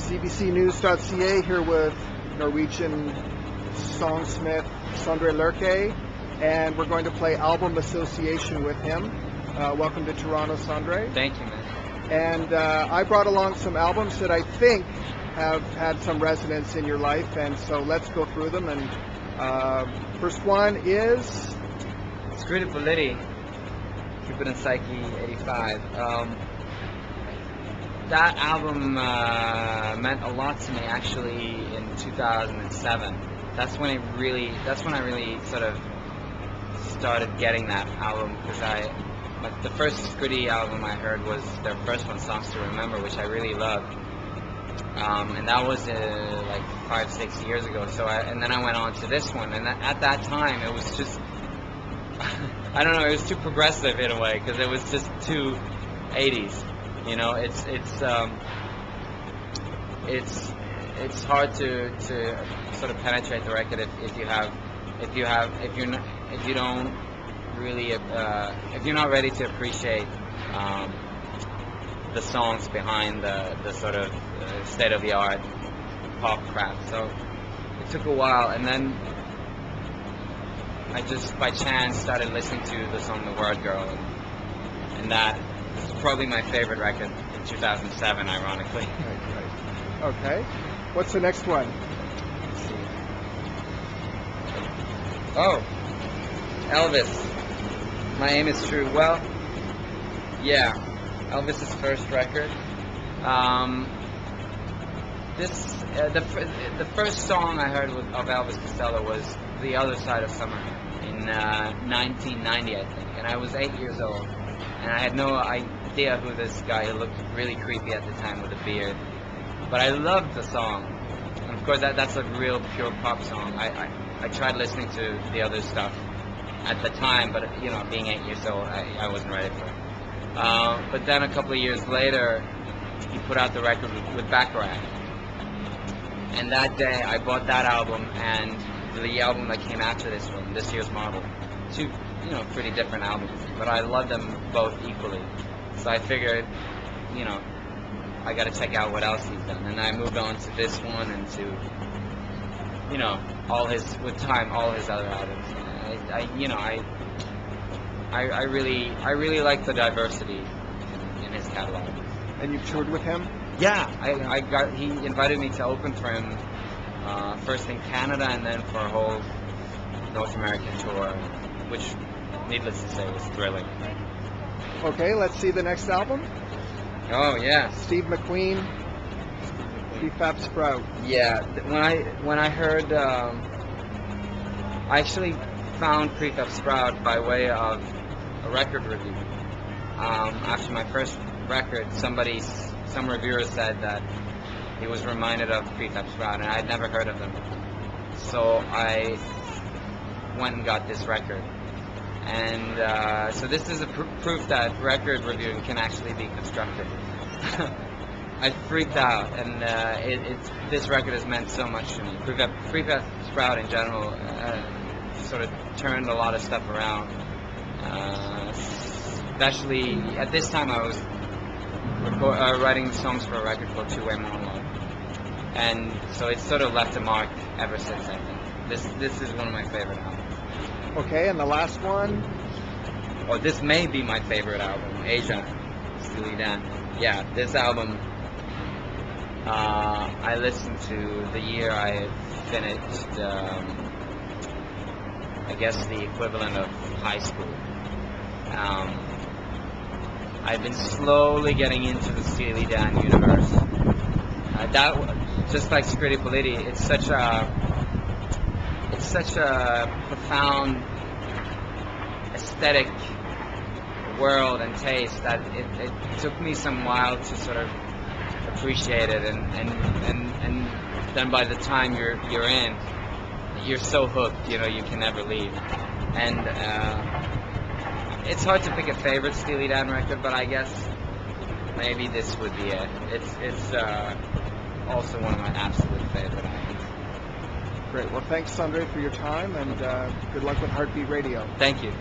CBCnews.ca here with Norwegian songsmith Sondre Lerche, and we're going to play album association with him. Welcome to Toronto, Sondre. Thank you, man. And I brought along some albums that I think have had some resonance in your life, and so let's go through them. And first one is Screwed Politi, Cupid and Psyche, 85. That album meant a lot to me actually in 2007. That's when I really sort of started getting that album, because the first Screwdy album I heard was their first one, Songs to Remember, which I really loved. And that was like 5-6 years ago. And then I went on to this one, and at that time it was just I don't know, it was too progressive in a way, because it was just too 80s. You know, it's hard to sort of penetrate the record if you're not ready to appreciate the songs behind the sort of state of the art pop crap. So it took a while, and then I just by chance started listening to the song "The Word Girl," and that is probably my favorite record in 2007, ironically. Right. Okay. What's the next one? Let's see. Oh, Elvis. My Aim Is True. Well, yeah, Elvis's first record. The first song I heard of Elvis Costello was "The Other Side of Summer" in 1990, I think, and I was 8 years old. And I had no idea who this guy, who looked really creepy at the time with a beard. But I loved the song. And of course, that's a real pure pop song. I tried listening to the other stuff at the time, but you know, being 8 years old, I wasn't ready for it. But then a couple of years later, he put out the record with Baccarat. And that day, I bought that album and the album that came after this one, This Year's Model. Two, you know, pretty different albums, but I love them both equally. So I figured, you know, I got to check out what else he's done, and I moved on to this one and to, you know, all his other albums. I really like the diversity in his catalog. And you've toured with him? Yeah, he invited me to open for him first in Canada and then for a whole North American tour, which, needless to say, was thrilling. Okay, let's see the next album. Oh yeah, Steve McQueen, Prefab Sprout. Yeah, when I heard, I actually found Prefab Sprout by way of a record review. After my first record, some reviewer said that he was reminded of Prefab Sprout, and I had never heard of them. So I went and got this record. And so this is a proof that record reviewing can actually be constructive. I freaked out, and this record has meant so much to me. Prefab Sprout in general sort of turned a lot of stuff around. Especially at this time, I was writing songs for a record called Two-Way Monologue, and so it's sort of left a mark ever since. I think this is one of my favorite albums. Okay, and the last one? Oh, this may be my favorite album, Asia, Steely Dan. Yeah, this album I listened to the year I finished, I guess the equivalent of high school. I've been slowly getting into the Steely Dan universe. Just like Screwdy Politi, it's such a profound aesthetic world and taste that it took me some while to sort of appreciate it, and then by the time you're in, you're so hooked, you know, you can never leave. And it's hard to pick a favorite Steely Dan record, but I guess maybe this would be it. It's also one of my absolute favorite albums. Great. Well, thanks, Sondre, for your time, and good luck with Heartbeat Radio. Thank you.